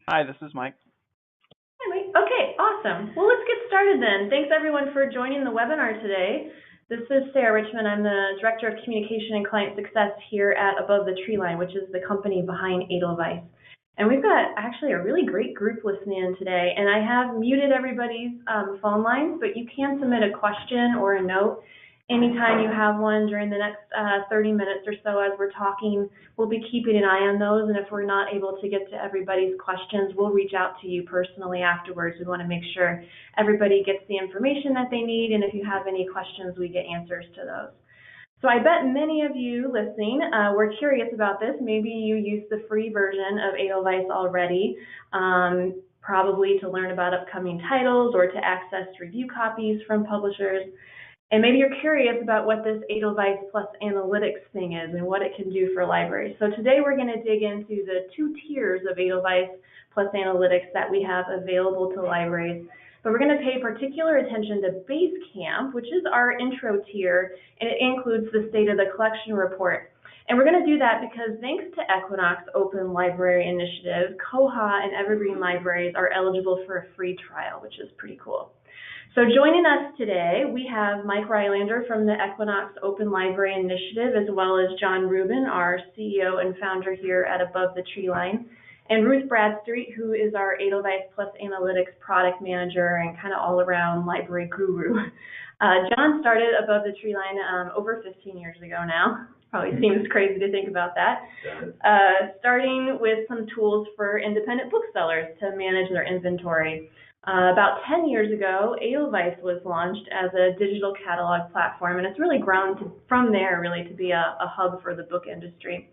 Hi, this is Mike. Hi, Mike. Okay, awesome. Well, let's get started then. Thanks everyone for joining the webinar today. This is Sarah Richmond. I'm the Director of Communication and Client Success here at Above the Tree Line, which is the company behind Edelweiss. And we've got actually a really great group listening in today. And I have muted everybody's phone lines, but you can submit a question or a note anytime you have one during the next 30 minutes or so as we're talking. We'll be keeping an eye on those, and if we're not able to get to everybody's questions, we'll reach out to you personally afterwards. We want to make sure everybody gets the information that they need, and if you have any questions, we get answers to those. So I bet many of you listening were curious about this. Maybe you use the free version of Edelweiss already, probably to learn about upcoming titles or to access review copies from publishers. And maybe you're curious about what this Edelweiss Plus Analytics thing is and what it can do for libraries. So today we're going to dig into the two tiers of Edelweiss Plus Analytics that we have available to libraries. But we're going to pay particular attention to Basecamp, which is our intro tier, and it includes the State of the Collection report. And we're going to do that because thanks to Equinox Open Library Initiative, Koha and Evergreen libraries are eligible for a free trial, which is pretty cool. So joining us today, we have Mike Rylander from the Equinox Open Library Initiative, as well as John Rubin, our CEO and founder here at Above the Tree Line, and Ruth Bradstreet, who is our Edelweiss Plus Analytics product manager and kind of all-around library guru. John started Above the Tree Line over 15 years ago now. Probably seems crazy to think about that. Starting with some tools for independent booksellers to manage their inventory. About 10 years ago, Edelweiss was launched as a digital catalog platform, and it's really grown from there really to be a hub for the book industry.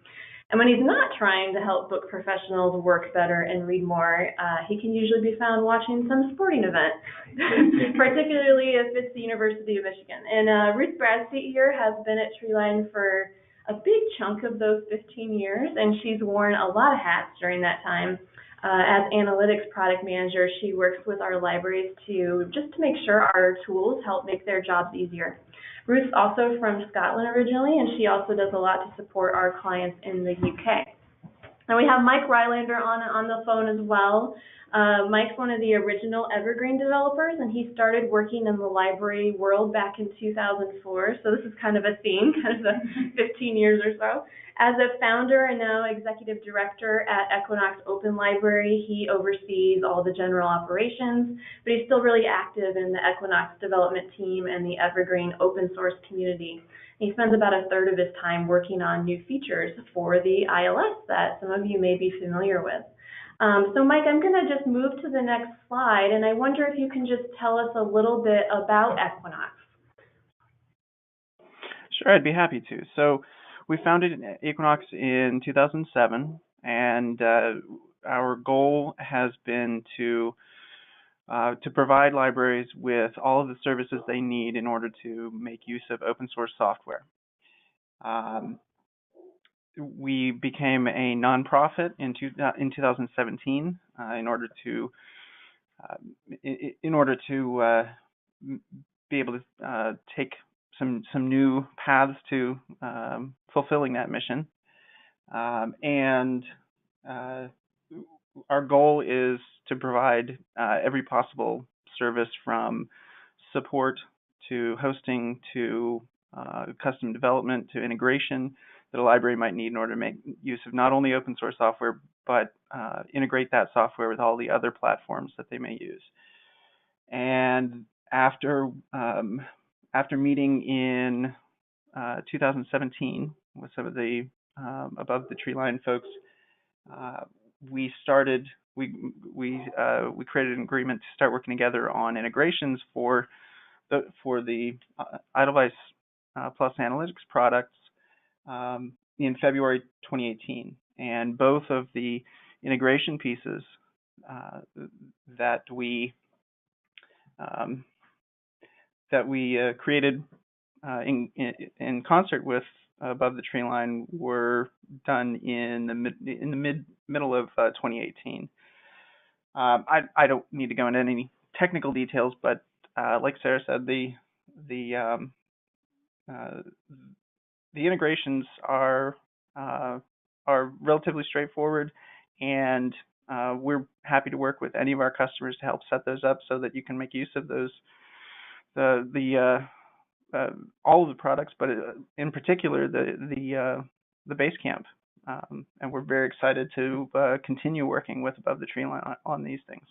And when he's not trying to help book professionals work better and read more, he can usually be found watching some sporting event, particularly if it's the University of Michigan. And Ruth Bradstreet here has been at Treeline for a big chunk of those 15 years, and she's worn a lot of hats during that time. As analytics product manager, she works with our libraries to make sure our tools help make their jobs easier. Ruth's also from Scotland originally, and she also does a lot to support our clients in the UK. And we have Mike Rylander on the phone as well. Mike's one of the original Evergreen developers, and he started working in the library world back in 2004. So this is kind of a theme, kind of the 15 years or so. As a founder and now executive director at Equinox Open Library, he oversees all the general operations, but he's still really active in the Equinox development team and the Evergreen open source community. He spends about a third of his time working on new features for the ILS that some of you may be familiar with. So Mike, I'm going to just move to the next slide, and I wonder if you can just tell us a little bit about Equinox. Sure, I'd be happy to. So we founded Equinox in 2007, and our goal has been to provide libraries with all of the services they need in order to make use of open source software. We became a nonprofit in 2017 in order to be able to take some new paths to fulfilling that mission, and our goal is to provide every possible service from support to hosting to custom development to integration that a library might need in order to make use of not only open source software, but integrate that software with all the other platforms that they may use. And after meeting in 2017 with some of the Above the Tree Line folks, we created an agreement to start working together on integrations for the Edelweiss Plus Analytics products in February 2018, and both of the integration pieces that we created in concert with Above the Tree Line were done in the middle of 2018. I don't need to go into any technical details, but like Sarah said, the integrations are relatively straightforward, and we're happy to work with any of our customers to help set those up so that you can make use of those all of the products, but in particular the Basecamp. And we're very excited to continue working with Above the Tree Line on these things.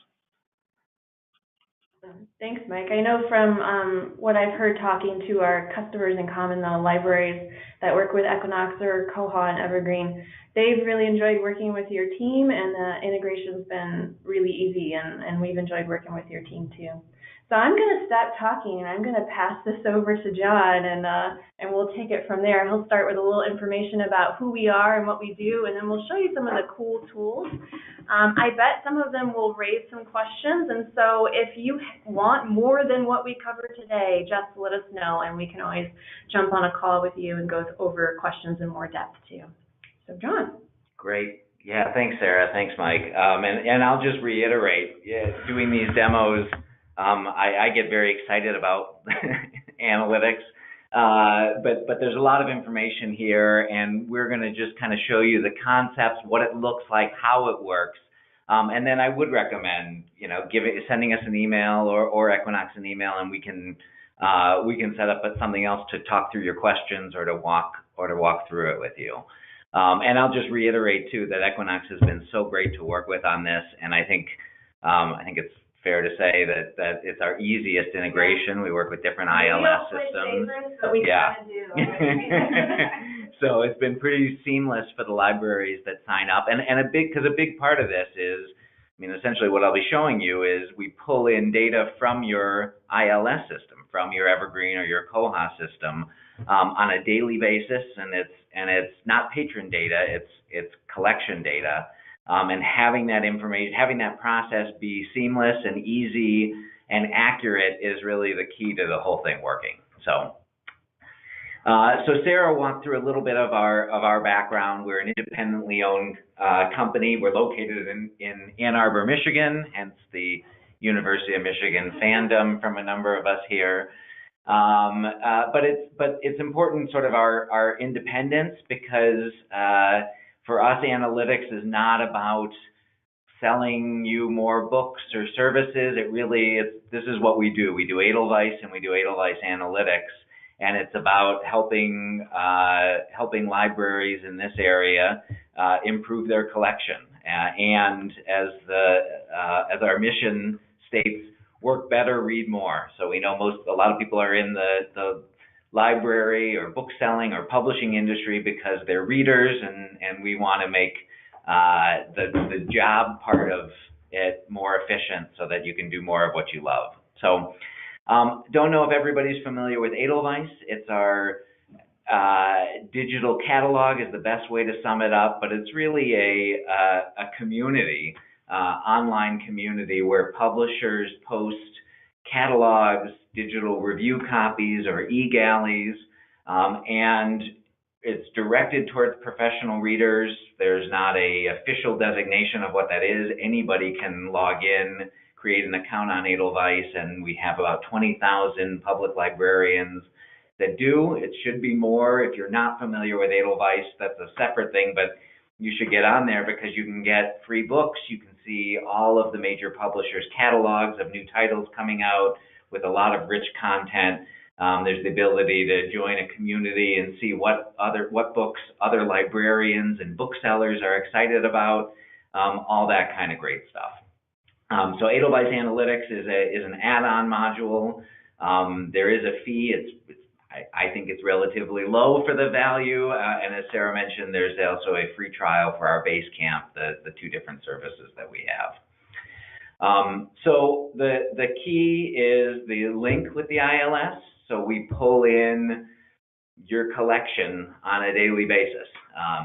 Thanks, Mike. I know from what I've heard talking to our customers in common, the libraries that work with Equinox or Koha and Evergreen, they've really enjoyed working with your team, and the integration's been really easy, and we've enjoyed working with your team too. So I'm going to stop talking, and I'm going to pass this over to John, and we'll take it from there. He'll start with a little information about who we are and what we do, and then we'll show you some of the cool tools. I bet some of them will raise some questions, and so if you want more than what we covered today, just let us know, and we can always jump on a call with you and go over questions in more depth too. So John. Great. Yeah, thanks, Sarah. Thanks, Mike. And I'll just reiterate, doing these demos, I get very excited about analytics, but there's a lot of information here, and we're going to just kind of show you the concepts, what it looks like, how it works, and then I would recommend, sending us an email or Equinox an email, and we can set up something else to talk through your questions or to walk through it with you. And I'll just reiterate too that Equinox has been so great to work with on this, and I think it's fair to say that it's our easiest integration. We work with different ILS systems. But we kind of do. So it's been pretty seamless for the libraries that sign up, and a big part of this is, essentially what I'll be showing you is we pull in data from your ILS system, from your Evergreen or your Koha system, on a daily basis, and it's not patron data, it's collection data. And having that information, having that process be seamless and easy and accurate is really the key to the whole thing working. So Sarah walked through a little bit of our background. We're an independently owned company. We're located in Ann Arbor, Michigan, hence the University of Michigan fandom from a number of us here. But it's important, sort of our independence, because for us, analytics is not about selling you more books or services. This is what we do. We do Edelweiss, and we do Edelweiss analytics, and it's about helping libraries in this area improve their collection. And as our mission states, work better, read more. So we know a lot of people are in the library or book selling or publishing industry because they're readers, and we want to make the job part of it more efficient so that you can do more of what you love. So don't know if everybody's familiar with Edelweiss. It's our digital catalog is the best way to sum it up, but it's really a community, online community where publishers post catalogs, digital review copies, or e-galleys, and it's directed towards professional readers. There's not an official designation of what that is. Anybody can log in, create an account on Edelweiss, and we have about 20,000 public librarians that do. It should be more. If you're not familiar with Edelweiss, that's a separate thing, but you should get on there because you can get free books. You can see all of the major publishers' catalogs of new titles coming out with a lot of rich content. There's the ability to join a community and see what books other librarians and booksellers are excited about, all that kind of great stuff. So Edelweiss Analytics is an add-on module. There is a fee. I think it's relatively low for the value, and as Sarah mentioned, there's also a free trial for our Basecamp, the two different services that we have. So the key is the link with the ILS. So we pull in your collection on a daily basis.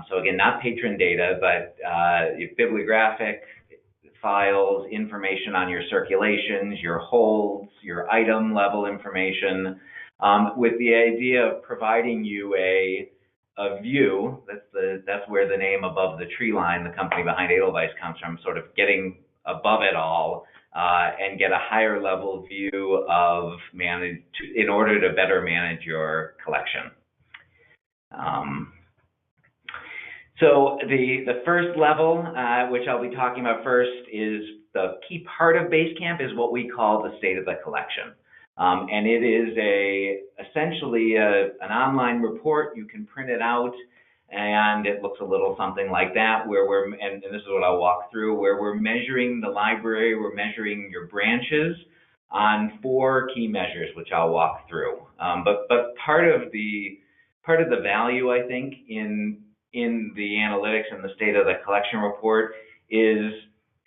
So again, not patron data, but bibliographic files, information on your circulations, your holds, your item level information, with the idea of providing you a view. That's where the name Above the Tree Line, the company behind Edelweiss, comes from, sort of getting above it all and get a higher level view of in order to better manage your collection. So the first level, which I'll be talking about first, is the key part of Basecamp is what we call the state of the collection. And it is essentially an online report. You can print it out, and it looks a little something like that, where and this is what I'll walk through, where we're measuring the library, we're measuring your branches on 4 key measures, which I'll walk through. But part of the value, I think, in the analytics and the state of the collection report is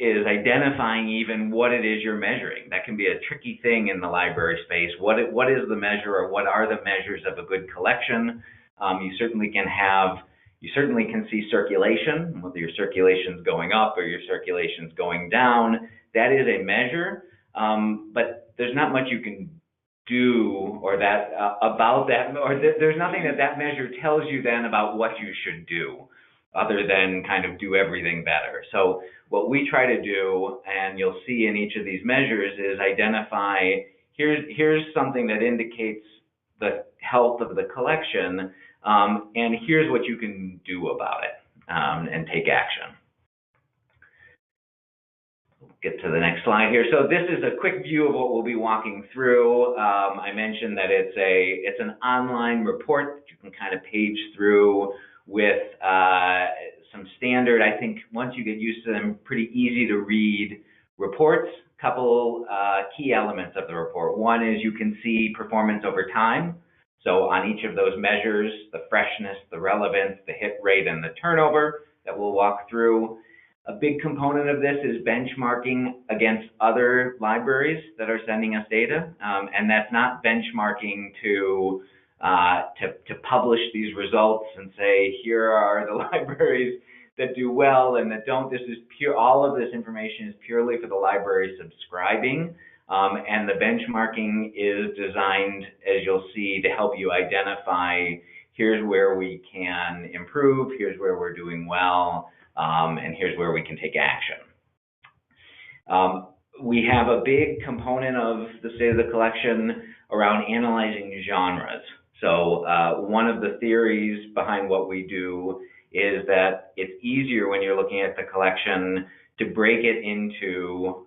identifying even what it is you're measuring. That can be a tricky thing in the library space. What is the measure, or what are the measures of a good collection? You certainly can see circulation, whether your circulation's going up or your circulation's going down. That is a measure, but there's not much you can do or that about that, or there's nothing that measure tells you then about what you should do, other than kind of do everything better. So what we try to do, and you'll see in each of these measures, is identify, here's something that indicates the health of the collection, and here's what you can do about it, and take action. Get to the next slide here. So this is a quick view of what we'll be walking through. I mentioned that it's an online report that you can kind of page through with some standard, I think once you get used to them, pretty easy to read reports. Couple key elements of the report. One is you can see performance over time. So on each of those measures, the freshness, the relevance, the hit rate, and the turnover that we'll walk through. A big component of this is benchmarking against other libraries that are sending us data, and that's not benchmarking to publish these results and say, here are the libraries that do well and that don't. This is pure. All of this information is purely for the library subscribing, and the benchmarking is designed, as you'll see, to help you identify, here's where we can improve, here's where we're doing well, and here's where we can take action. We have a big component of the state of the collection around analyzing genres. So one of the theories behind what we do is that it's easier when you're looking at the collection to break it into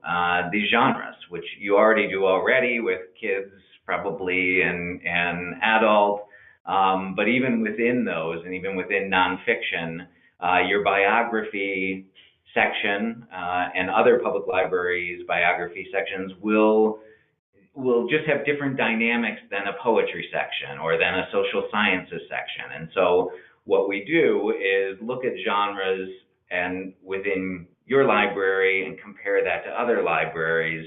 these genres, which you already do already with kids probably and adult, but even within those, and even within nonfiction, your biography section and other public libraries' biography sections will just have different dynamics than a poetry section or than a social sciences section. And so what we do is look at genres and within your library and compare that to other libraries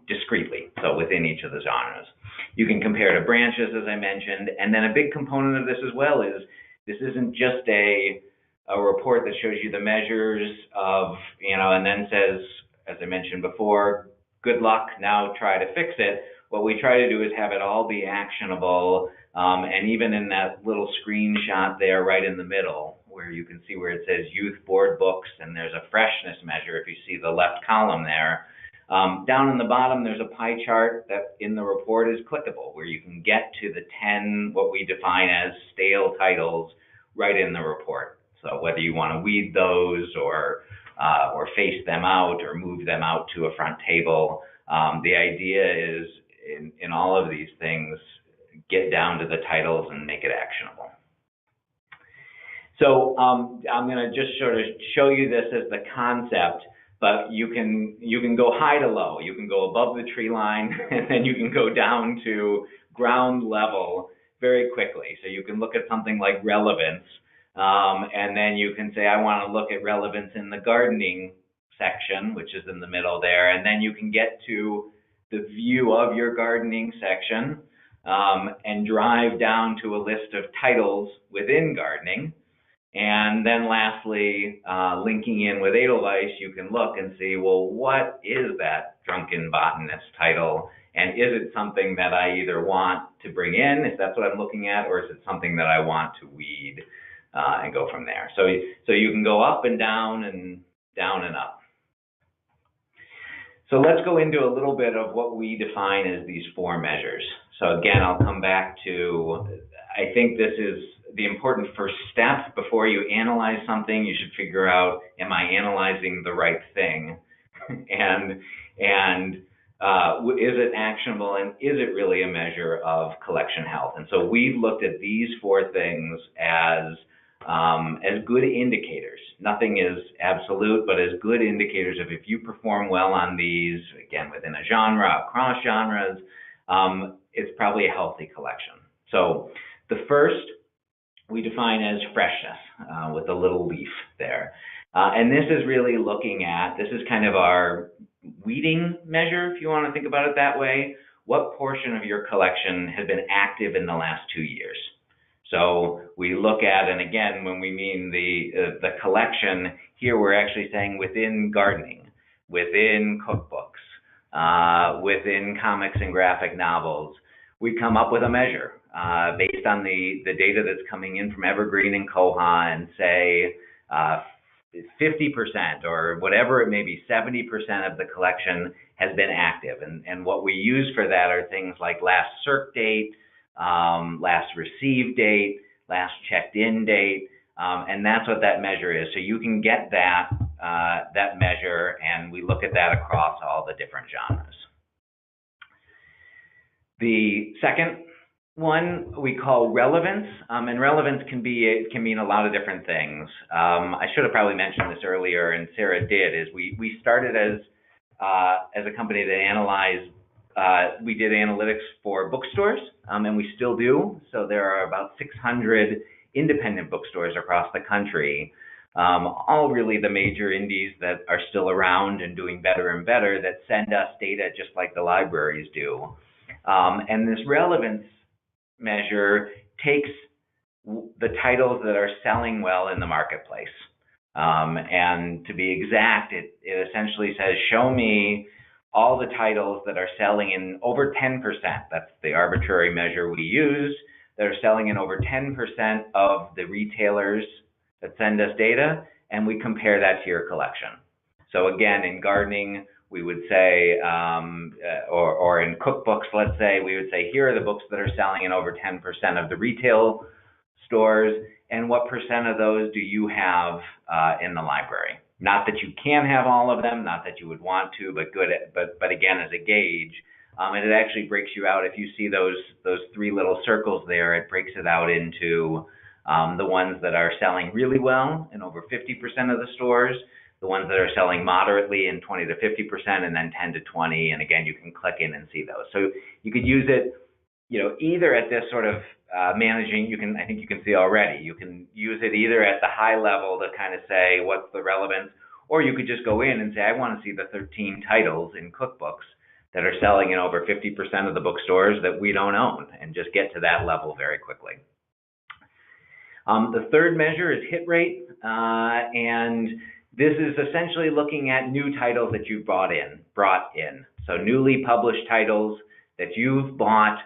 discretely, so within each of the genres. You can compare to branches, as I mentioned, and then a big component of this as well is this isn't just a report that shows you the measures of, and then says, as I mentioned before, good luck, now try to fix it. What we try to do is have it all be actionable, and even in that little screenshot there right in the middle, where you can see where it says youth board books, and there's a freshness measure if you see the left column there. Down in the bottom, there's a pie chart that in the report is clickable, where you can get to the 10, what we define as stale titles, right in the report. So whether you want to weed those or face them out or move them out to a front table, the idea is in all of these things, get down to the titles and make it actionable. So I'm going to just sort of show you this as the concept, but you can go high to low. You can go above the tree line, and then you can go down to ground level very quickly. So you can look at something like relevance, and then you can say, I want to look at relevance in the gardening section, which is in the middle there, and then you can get to the view of your gardening section and drive down to a list of titles within gardening. And then lastly, linking in with Edelweiss, you can look and see, well, what is that drunken botanist title? And is it something that I either want to bring in, if that's what I'm looking at, or is it something that I want to weed and go from there? So you can go up and down and down and up. So let's go into a little bit of what we define as these 4 measures. So again, I'll come back to, I think this is the important first step. Before you analyze something, you should figure out, am I analyzing the right thing? and is it actionable, and is it really a measure of collection health? And so we've looked at these four things as good indicators. Nothing is absolute, but as good indicators of if you perform well on these, again, within a genre, across genres, it's probably a healthy collection. So the first we define as freshness, with a little leaf there. And this is really looking at, this is kind of our weeding measure, if you want to think about it that way. What portion of your collection has been active in the last 2 years? So we look at, and again, when we mean the collection, here we're actually saying within gardening, within cookbooks, within comics and graphic novels. We come up with a measure based on the data that's coming in from Evergreen and Koha, and say 50% or whatever it may be, 70% of the collection has been active. And what we use for that are things like last circ date, last received date, last checked in date, and that's what that measure is. So you can get that measure, and we look at that across all the different genres. The second one we call relevance, and relevance can mean a lot of different things. I should have probably mentioned this earlier, and Sarah did. Is we started as a company that analyzed. We did analytics for bookstores, and we still do. So there are about 600 independent bookstores across the country, all really the major indies that are still around and doing better and better, that send us data just like the libraries do. And this relevance measure takes the titles that are selling well in the marketplace. And to be exact, it essentially says, show me all the titles that are selling in over 10%. That's the arbitrary measure we use. That are selling in over 10% of the retailers that send us data, and we compare that to your collection. So again, in gardening, we would say, or in cookbooks, let's say, we would say, here are the books that are selling in over 10% of the retail stores, and what percent of those do you have in the library? Not that you can have all of them, not that you would want to, but again, as a gauge, and it actually breaks you out. If you see those three little circles there, it breaks it out into the ones that are selling really well in over 50% of the stores, the ones that are selling moderately in 20 to 50%, and then 10 to 20. And again, you can click in and see those. So you could use it, either at this sort of managing. I think you can see already. You can use it either at the high level to kind of say what's the relevance, or you could just go in and say, I want to see the 13 titles in cookbooks that are selling in over 50% of the bookstores that we don't own, and just get to that level very quickly. The third measure is hit rate, and this is essentially looking at new titles that you've brought in. So newly published titles that you've bought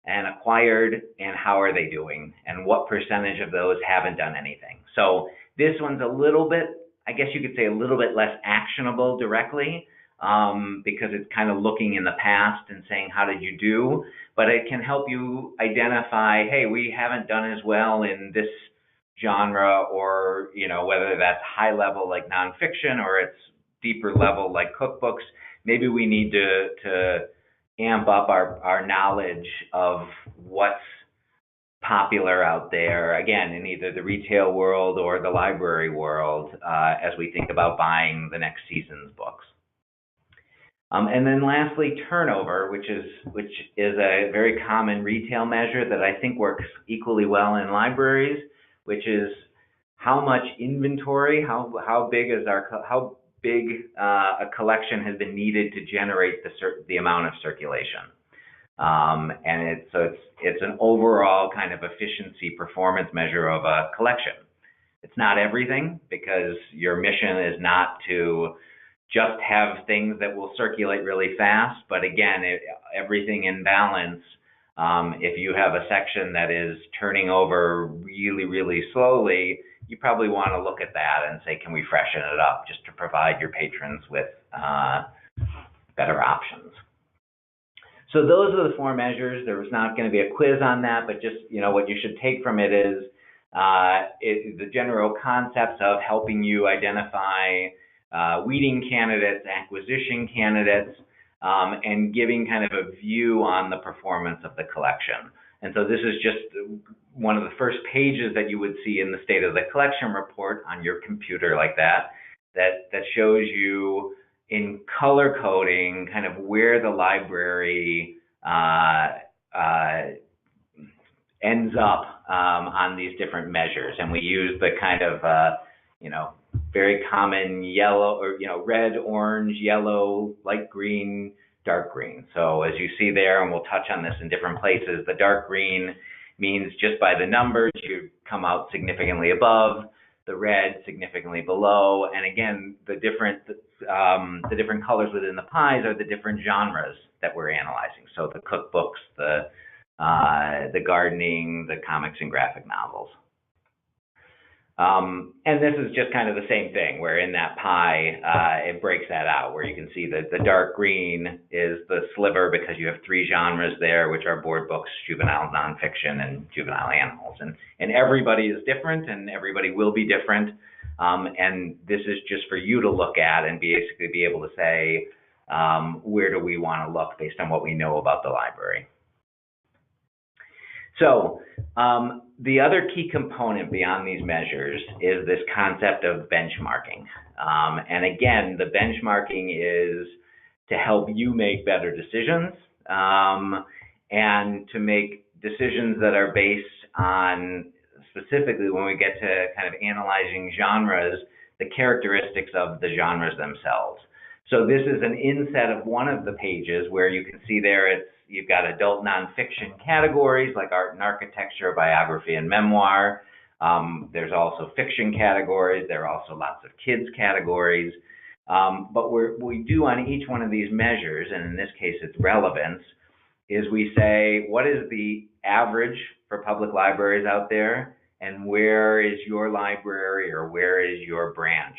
and acquired, and how are they doing, and what percentage of those haven't done anything. So this one's a little bit, I guess you could say, a little bit less actionable directly, because it's kind of looking in the past and saying, how did you do? But it can help you identify, hey, we haven't done as well in this genre, or whether that's high level like nonfiction, or it's deeper level like cookbooks. Maybe we need to amp up our knowledge of what's popular out there, again, in either the retail world or the library world, as we think about buying the next season's books. And then lastly, turnover, which is a very common retail measure that I think works equally well in libraries, which is how much inventory, how big a collection has been needed to generate the amount of circulation. And it's an overall kind of efficiency performance measure of a collection. It's not everything, because your mission is not to just have things that will circulate really fast, but again, everything in balance. If you have a section that is turning over really, really slowly, you probably want to look at that and say, can we freshen it up, just to provide your patrons with better options? So those are the 4 measures. There was not going to be a quiz on that, but just, what you should take from it is the general concepts of helping you identify weeding candidates, acquisition candidates, and giving kind of a view on the performance of the collection. And so this is just one of the first pages that you would see in the State of the Collection report on your computer like that shows you in color coding kind of where the library ends up on these different measures. And we use the kind of, very common yellow or, red, orange, yellow, light green, dark green. So as you see there, and we'll touch on this in different places, the dark green means just by the numbers, you come out significantly above, the red significantly below. And again, the different colors within the pies are the different genres that we're analyzing. So the cookbooks, the gardening, the comics and graphic novels. And this is just kind of the same thing, where in that pie, it breaks that out, where you can see that the dark green is the sliver because you have 3 genres there, which are board books, juvenile nonfiction, and juvenile animals. And everybody is different, and everybody will be different. And this is just for you to look at and basically be able to say, where do we want to look based on what we know about the library. So the other key component beyond these measures is this concept of benchmarking. And again, the benchmarking is to help you make better decisions and to make decisions that are based on, specifically when we get to kind of analyzing genres, the characteristics of the genres themselves. So this is an inset of one of the pages where you can see there you've got adult nonfiction categories like art and architecture, biography, and memoir. There's also fiction categories. There are also lots of kids categories. But we do on each one of these measures, and in this case it's relevance, is we say, what is the average for public libraries out there, and where is your library or where is your branch?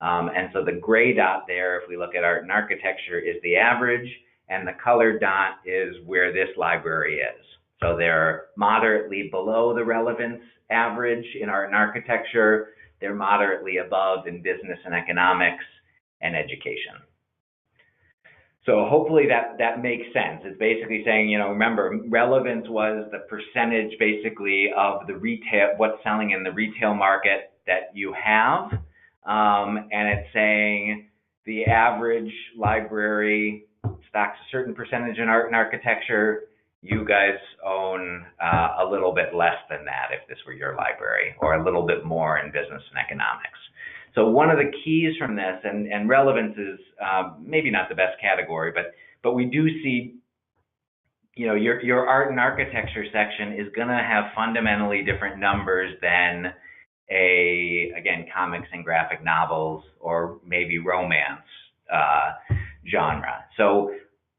And so the gray dot there, if we look at art and architecture, is the average, and the colored dot is where this library is. So they're moderately below the relevance average in art and architecture. They're moderately above in business and economics and education. So hopefully that makes sense. It's basically saying, remember, relevance was the percentage basically of the retail, what's selling in the retail market that you have. And it's saying the average library stocks a certain percentage in art and architecture. You guys own a little bit less than that if this were your library, or a little bit more in business and economics. So one of the keys from this, and relevance is maybe not the best category, but we do see, your art and architecture section is going to have fundamentally different numbers than again, comics and graphic novels, or maybe romance genre. So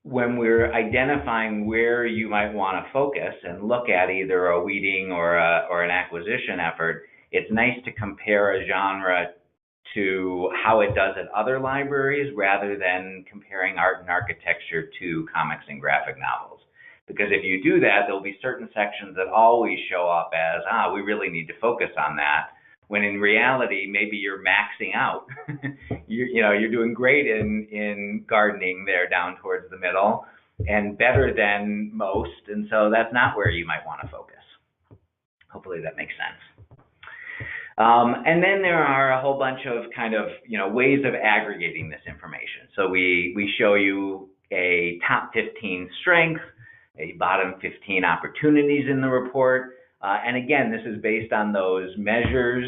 when we're identifying where you might want to focus and look at either a weeding or an acquisition effort, it's nice to compare a genre to how it does at other libraries rather than comparing art and architecture to comics and graphic novels. Because if you do that, there'll be certain sections that always show up as, we really need to focus on that, when in reality, maybe you're maxing out. You're doing great in gardening there down towards the middle, and better than most, and so that's not where you might want to focus. Hopefully that makes sense. And then there are a whole bunch of kind of, ways of aggregating this information. So we show you a top 15 strength, a bottom 15 opportunities in the report. And again, this is based on those measures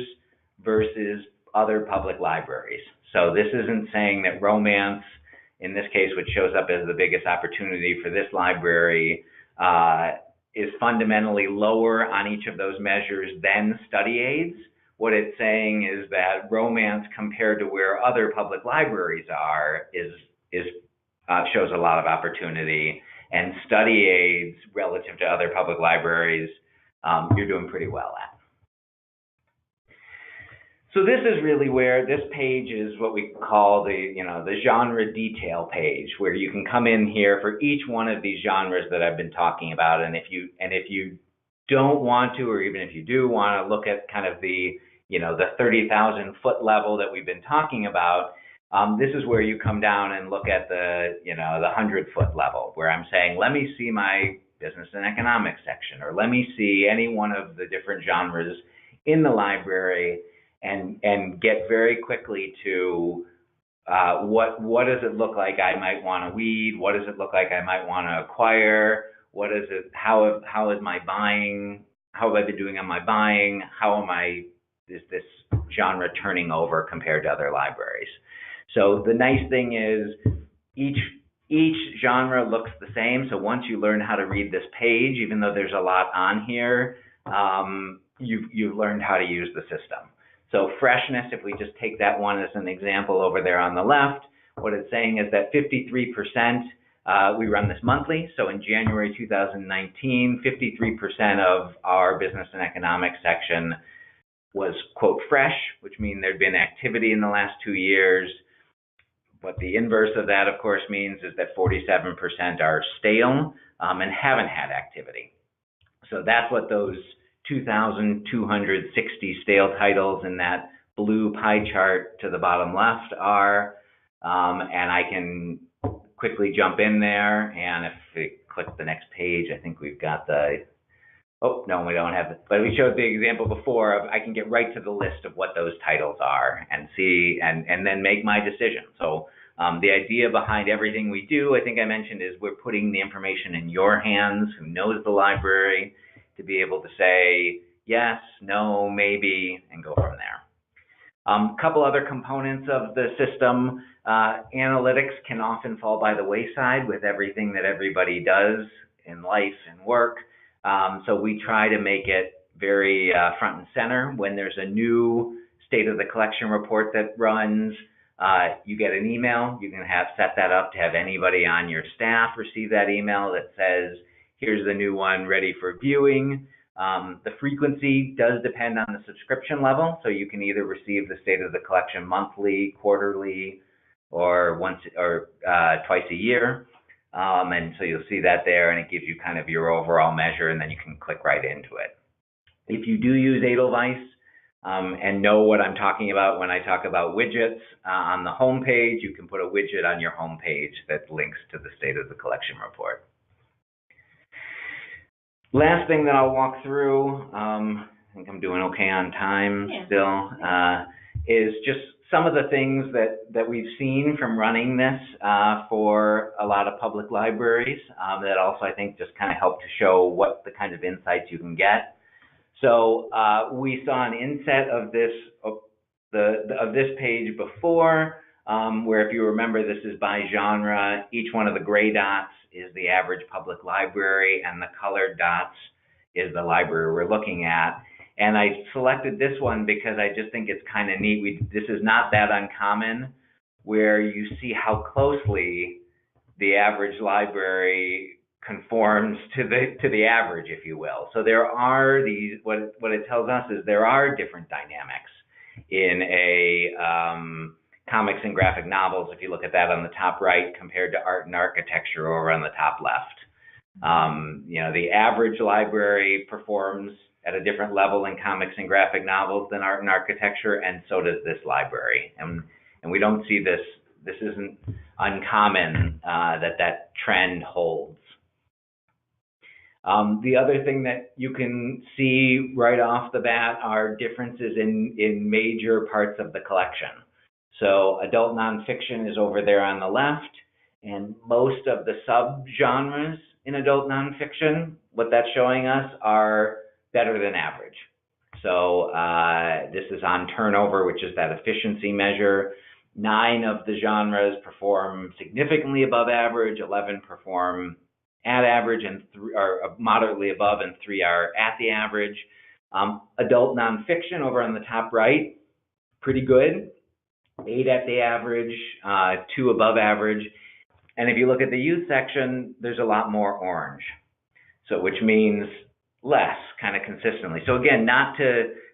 versus other public libraries. So this isn't saying that romance, in this case, which shows up as the biggest opportunity for this library, is fundamentally lower on each of those measures than study aids. What it's saying is that romance compared to where other public libraries are shows a lot of opportunity, and study aids relative to other public libraries, you're doing pretty well at. So this is really where this page is what we call the genre detail page, where you can come in here for each one of these genres that I've been talking about. And if you don't want to, or even if you do want to look at kind of the 30,000 foot level that we've been talking about, this is where you come down and look at the 100-foot level, where I'm saying, let me see my business and economics section, or let me see any one of the different genres in the library, and get very quickly to what does it look like I might want to read? What does it look like I might want to acquire? What is it? How is my buying? How have I been doing on my buying? Is this genre turning over compared to other libraries? So the nice thing is each genre looks the same. So once you learn how to read this page, even though there's a lot on here, you've learned how to use the system. So freshness, if we just take that one as an example over there on the left, what it's saying is that 53%, we run this monthly. So in January 2019, 53% of our business and economics section was, quote, fresh, which means there'd been activity in the last 2 years. What the inverse of that, of course, means is that 47% are stale and haven't had activity. So that's what those 2,260 stale titles in that blue pie chart to the bottom left are. And I can quickly jump in there, and if we click the next page, I think we've got oh, no, we don't have it. But we showed the example before of I can get right to the list of what those titles are and see, and then make my decision. So the idea behind everything we do, I think I mentioned, is we're putting the information in your hands, who knows the library, to be able to say yes, no, maybe, and go from there. A couple other components of the system. Analytics can often fall by the wayside with everything that everybody does in life and work. So we try to make it very front and center. When there's a new state of the collection report that runs, you get an email. You can set that up to have anybody on your staff receive that email that says, here's the new one ready for viewing. The frequency does depend on the subscription level. So you can either receive the state of the collection monthly, quarterly, or twice a year. And so you'll see that there, and it gives you kind of your overall measure, and then you can click right into it. If you do use Edelweiss and know what I'm talking about when I talk about widgets on the home page, you can put a widget on your home page that links to the state of the collection report. Last thing that I'll walk through, I think I'm doing okay on time still, is just some of the things that we've seen from running this for a lot of public libraries that also I think just kind of help to show what the kind of insights you can get. So we saw an inset of this page before, where if you remember, this is by genre. Each one of the gray dots is the average public library, and the colored dots is the library we're looking at. And I selected this one because I just think it's kind of neat. This is not that uncommon, where you see how closely the average library conforms to the average, if you will. So there are these, what it tells us is there are different dynamics in comics and graphic novels, if you look at that on the top right, compared to art and architecture over on the top left. The average library performs at a different level in comics and graphic novels than art and architecture, and so does this library. And we don't see this isn't uncommon that trend holds. The other thing that you can see right off the bat are differences in major parts of the collection. So adult nonfiction is over there on the left, and most of the subgenres in adult nonfiction, what that's showing us are better than average. So this is on turnover, which is that efficiency measure. 9 of the genres perform significantly above average, 11 perform at average, and 3 are moderately above, and 3 are at the average. Adult nonfiction over on the top right, pretty good. 8 at the average, 2 above average. And if you look at the youth section, there's a lot more orange. So which means less, kind of consistently. So again, not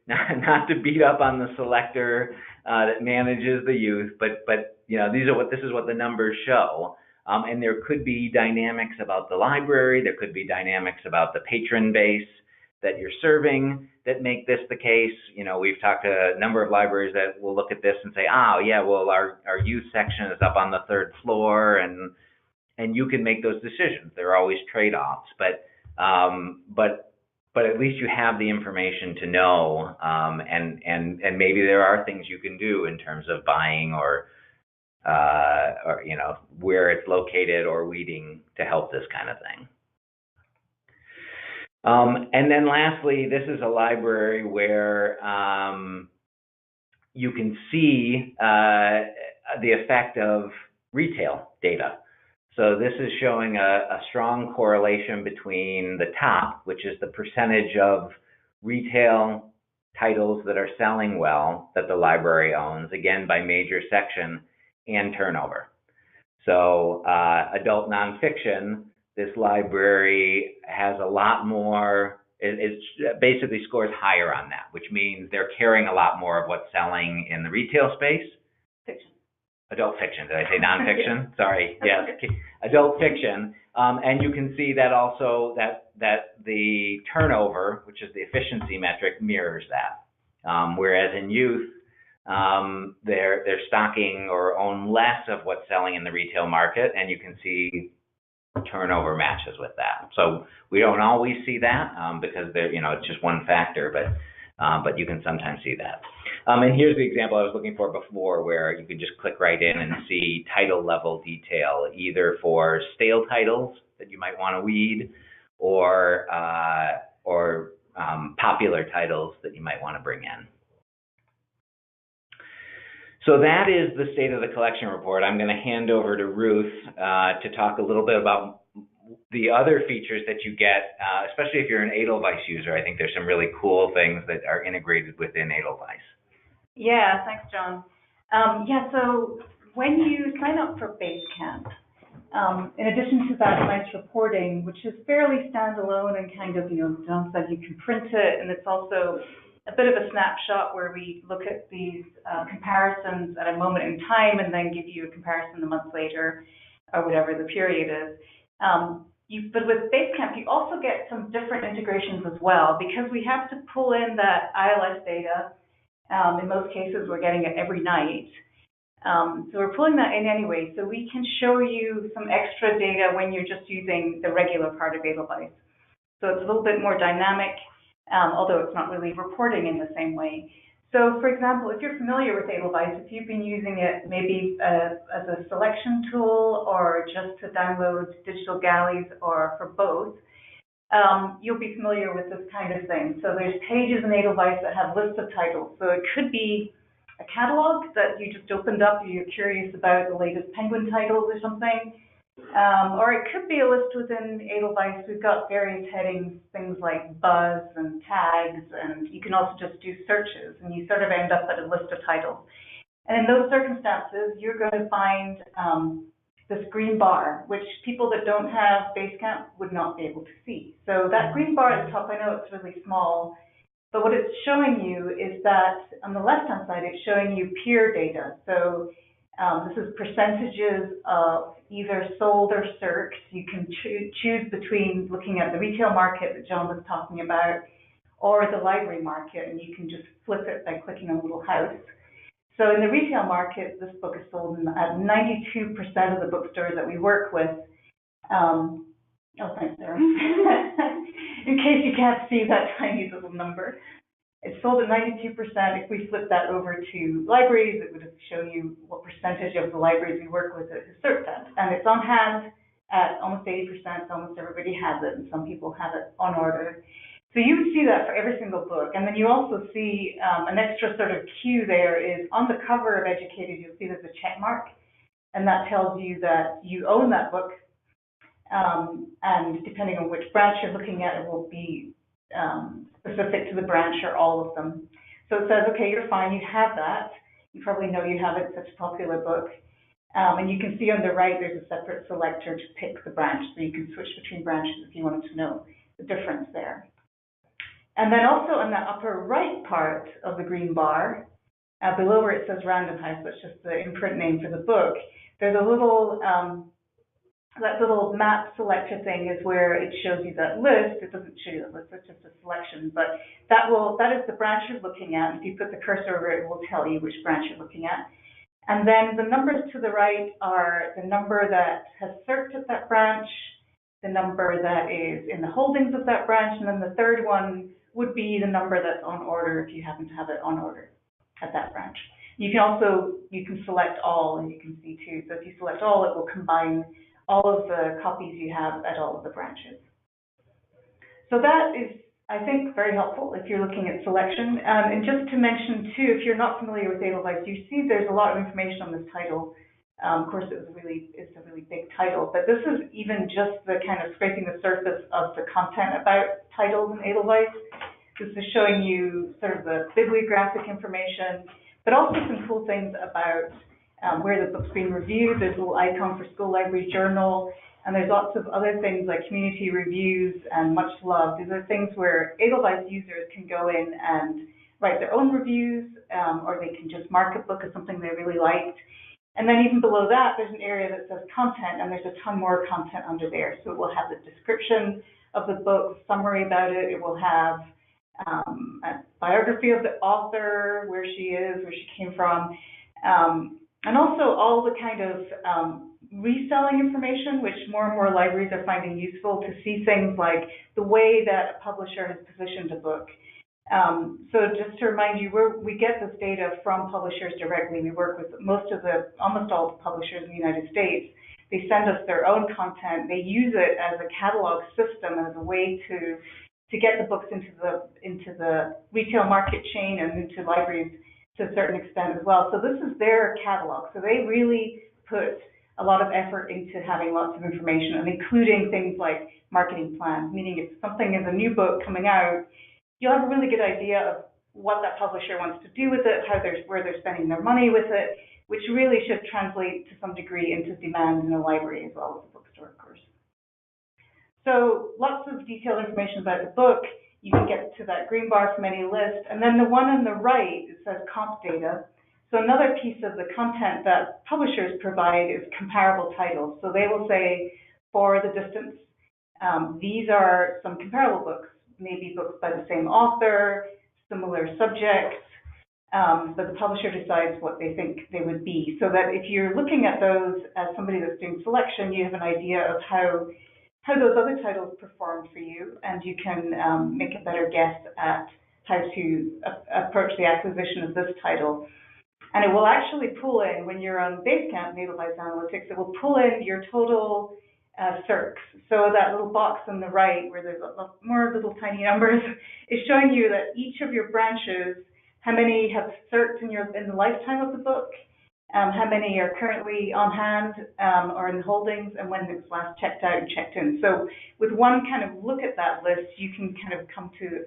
not to beat up on the selector that manages the youth, but this is what the numbers show. And there could be dynamics about the library, there could be dynamics about the patron base that you're serving that make this the case. We've talked to a number of libraries that will look at this and say, oh yeah, well our youth section is up on the 3rd floor, and you can make those decisions. There are always trade-offs, but at least you have the information to know, and maybe there are things you can do in terms of buying or where it's located or weeding to help this kind of thing. And then lastly, this is a library where you can see the effect of retail data. So this is showing a strong correlation between the top, which is the percentage of retail titles that are selling well that the library owns, again by major section, and turnover. So adult nonfiction, this library has a lot more, it basically scores higher on that, which means they're carrying a lot more of what's selling in the retail space. Fiction. Adult fiction, did I say nonfiction? Sorry, yes, adult fiction. And you can see that also that the turnover, which is the efficiency metric, mirrors that. Whereas in youth, they're stocking or own less of what's selling in the retail market, and you can see turnover matches with that. So we don't always see that because it's just one factor, but you can sometimes see that. And here's the example I was looking for before, where you can just click right in and see title level detail, either for stale titles that you might want to weed, or popular titles that you might want to bring in. So that is the state of the collection report. I'm going to hand over to Ruth to talk a little bit about the other features that you get, especially if you're an Edelweiss user. I think there's some really cool things that are integrated within Edelweiss. Yeah, thanks, John. So when you sign up for Basecamp, in addition to that nice reporting, which is fairly standalone and kind of, John said you can print it, and it's also a bit of a snapshot where we look at these comparisons at a moment in time and then give you a comparison a month later or whatever the period is. But with Basecamp, you also get some different integrations as well, because we have to pull in that ILS data. In most cases, we're getting it every night. So we're pulling that in anyway, so we can show you some extra data when you're just using the regular part of Edelweiss. So it's a little bit more dynamic, although it's not really reporting in the same way. So for example, if you're familiar with Edelweiss, if you've been using it maybe as a selection tool or just to download digital galleys or for both, you'll be familiar with this kind of thing. So there's pages in Edelweiss that have lists of titles. So it could be a catalog that you just opened up, you're curious about the latest Penguin titles or something. Or it could be a list within Edelweiss. We've got various headings, things like buzz and tags, and you can also just do searches, and you sort of end up at a list of titles. And in those circumstances, you're going to find this green bar, which people that don't have Basecamp would not be able to see. So that green bar at the top, I know it's really small, but what it's showing you is that on the left-hand side, it's showing you peer data. So this is percentages of either sold or searched. You can choose between looking at the retail market that John was talking about or the library market, and you can just flip it by clicking on a little house. So in the retail market, this book is sold at 92% of the bookstores that we work with. Oh, thanks, Sarah. In case you can't see that tiny little number. It's sold at 92%. If we flip that over to libraries, it would show you what percentage of the libraries we work with is searched at. And it's on hand at almost 80%. Almost everybody has it, and some people have it on order. So you would see that for every single book. And then you also see an extra sort of cue there is on the cover of Educated, you'll see there's a check mark. And that tells you that you own that book. And depending on which branch you're looking at, it will be specific to the branch or all of them. So it says, okay, you're fine, you have that. You probably know you have it, it's such a popular book. And you can see on the right, there's a separate selector to pick the branch. So you can switch between branches if you wanted to know the difference there. And then also on the upper right part of the green bar, below where it says Random House, that's just the imprint name for the book, there's a little, that little map selector thing is where it shows you that list. It doesn't show you that list, it's just a selection, but that is the branch you're looking at. If you put the cursor over it, it will tell you which branch you're looking at. And then the numbers to the right are the number that has searched at that branch, the number that is in the holdings of that branch, and then the third one would be the number that's on order if you happen to have it on order at that branch. You can select all, and you can see too. So if you select all, it will combine all of the copies you have at all of the branches. So that is, I think, very helpful if you're looking at selection. And just to mention too, if you're not familiar with Edelweiss, you see there's a lot of information on this title. Of course, it's a really big title, but this is even just the kind of scraping the surface of the content about titles in Edelweiss. This is showing you sort of the bibliographic information, but also some cool things about where the book's being reviewed. There's a little icon for School Library Journal, and there's lots of other things like community reviews and much love. These are things where Edelweiss users can go in and write their own reviews, or they can just mark a book as something they really liked. And then even below that, there's an area that says content, and there's a ton more content under there. So it will have the description of the book, summary about it. It will have a biography of the author, where she is, where she came from, and also all the kind of reselling information, which more and more libraries are finding useful to see things like the way that a publisher has positioned a book. So just to remind you, we get this data from publishers directly. We work with almost all the publishers in the United States. They send us their own content. They use it as a catalog system, as a way to get the books into the retail market chain and into libraries to a certain extent as well. So this is their catalog. So they really put a lot of effort into having lots of information and including things like marketing plans, meaning if something is a new book coming out, you'll have a really good idea of what that publisher wants to do with it, where they're spending their money with it, which really should translate to some degree into demand in the library as well as the bookstore, of course. So lots of detailed information about the book. You can get to that green bar from any list. And then the one on the right, it says comp data. So another piece of the content that publishers provide is comparable titles. So they will say, for the distance, these are some comparable books, maybe books by the same author, similar subjects, but the publisher decides what they think they would be. So that if you're looking at those as somebody that's doing selection, you have an idea of how those other titles performed for you, and you can make a better guess at how to approach the acquisition of this title. And it will actually pull in, when you're on Basecamp in Edelweiss Analytics, it will pull in your total circs. So that little box on the right where there's more little tiny numbers is showing you that each of your branches, how many have circed in the lifetime of the book, how many are currently on hand or in holdings, and when it was last checked out and checked in. So with one kind of look at that list, you can kind of come to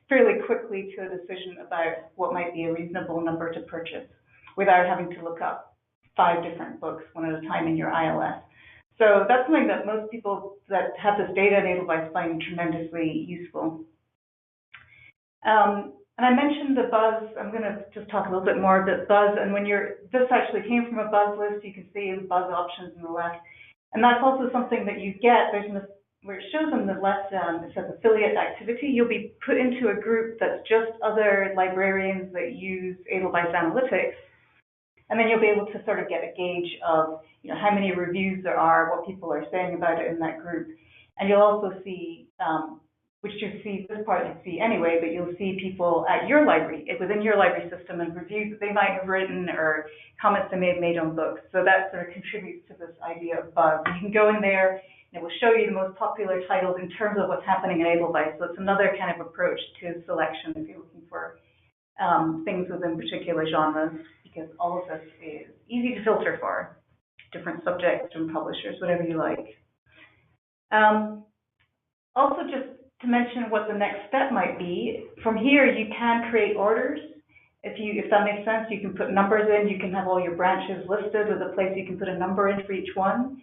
fairly quickly to a decision about what might be a reasonable number to purchase without having to look up 5 different books one at a time in your ILS. So that's something that most people that have this data in Edelweiss find tremendously useful. And I mentioned the buzz. I'm going to just talk a little bit more about buzz. And this actually came from a buzz list. You can see the buzz options on the left. And that's also something that you get. Where it shows on the left, it says affiliate activity. You'll be put into a group that's just other librarians that use Edelweiss Analytics. And then you'll be able to sort of get a gauge of how many reviews there are, what people are saying about it in that group. And you'll also see, which you see, this part you see anyway, but you'll see people at your library, within your library system, and reviews that they might have written or comments they may have made on books. So that sort of contributes to this idea of buzz. You can go in there, and it will show you the most popular titles in terms of what's happening in Edelweiss. So it's another kind of approach to selection if you're looking for things within particular genres, because all of this is easy to filter for. Different subjects, different publishers, whatever you like. Also, just to mention what the next step might be, from here you can create orders. If that makes sense, you can put numbers in, you can have all your branches listed with a place you can put a number in for each one.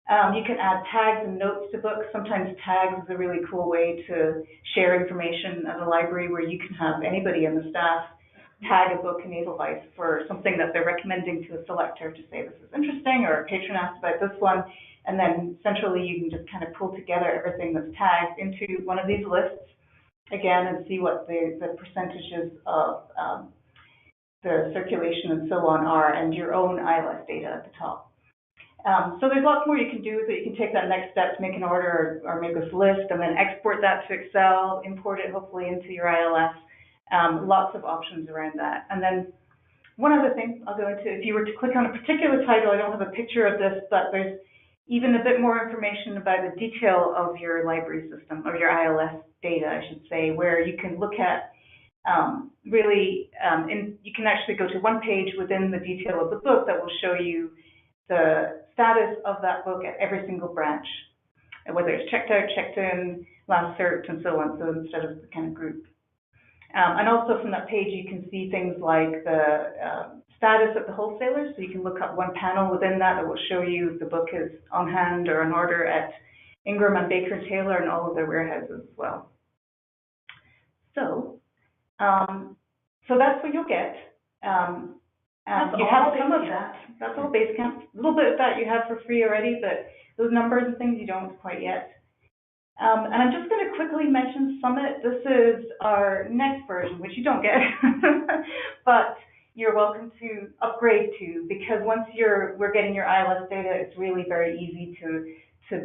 You can add tags and notes to books. Sometimes tags is a really cool way to share information at a library, where you can have anybody in the staff tag a book in Edelweiss for something that they're recommending to a selector to say this is interesting, or a patron asked about this one. And then centrally you can just kind of pull together everything that's tagged into one of these lists again and see what the percentages of the circulation and so on are, and your own ILS data at the top. So there's lots more you can do. So you can take that next step to make an order or make this list, and then export that to Excel, import it hopefully into your ILS. Lots of options around that. And then one other thing I'll go into, if you were to click on a particular title, I don't have a picture of this, but there's even a bit more information about the detail of your library system, or your ILS data, I should say, where you can look at you can actually go to one page within the detail of the book that will show you the status of that book at every single branch, whether it's checked out, checked in, last cert, and so on, so instead of the kind of group. And also from that page, you can see things like the status at the wholesalers. So you can look up one panel within that will show you if the book is on hand or on order at Ingram and Baker & Taylor and all of their warehouses as well. So, so that's what you'll get. You have some of that. That's all Basecamp. A little bit of that you have for free already, but those numbers and things you don't quite yet. And I'm just going to quickly mention Summit. This is our next version, which you don't get, but you're welcome to upgrade to, because once we're getting your ILS data, it's really very easy to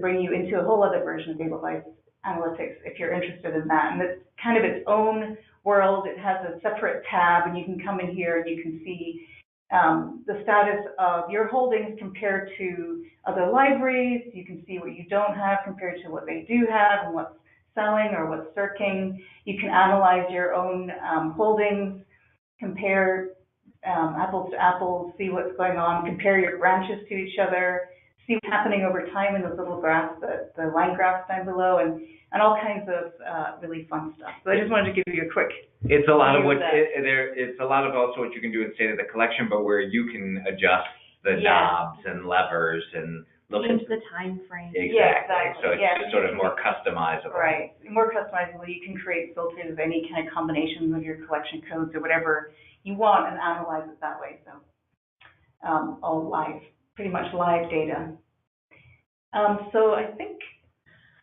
bring you into a whole other version of Edelweiss Analytics if you're interested in that. And it's kind of its own world. It has a separate tab, and you can come in here and you can see the status of your holdings compared to other libraries. You can see what you don't have compared to what they do have, and what's selling or what's circling. You can analyze your own holdings, compare apples to apples, see what's going on, compare your branches to each other, see what's happening over time in those little graphs, the line graphs down below, and all kinds of really fun stuff. So I just wanted to give you a quick. It's a lot of what it's a lot of also what you can do in State of the Collection, but where you can adjust the knobs and levers and look change at the time frame. Exactly. Yeah, exactly. So it's just sort of more customizable. Right. More customizable. You can create filters of any kind of combinations of your collection codes or whatever you want and analyze it that way. So all live, pretty much live data. So I think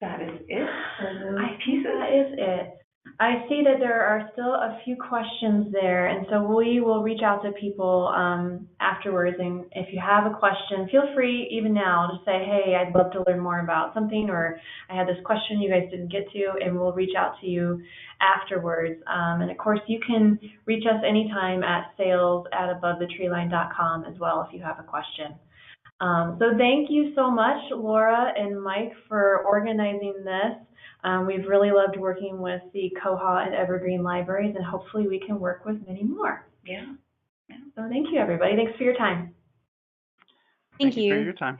that is it for the pieces. That is it. I see that there are still a few questions there, and so we will reach out to people afterwards. And if you have a question, feel free even now to say, hey, I'd love to learn more about something, or I had this question you guys didn't get to, and we'll reach out to you afterwards. And of course, you can reach us anytime at sales@abovethetreeline.com as well if you have a question. So thank you so much, Laura and Mike, for organizing this. We've really loved working with the Koha and Evergreen libraries, and hopefully we can work with many more. Yeah. So thank you, everybody. Thanks for your time. Thank you for your time.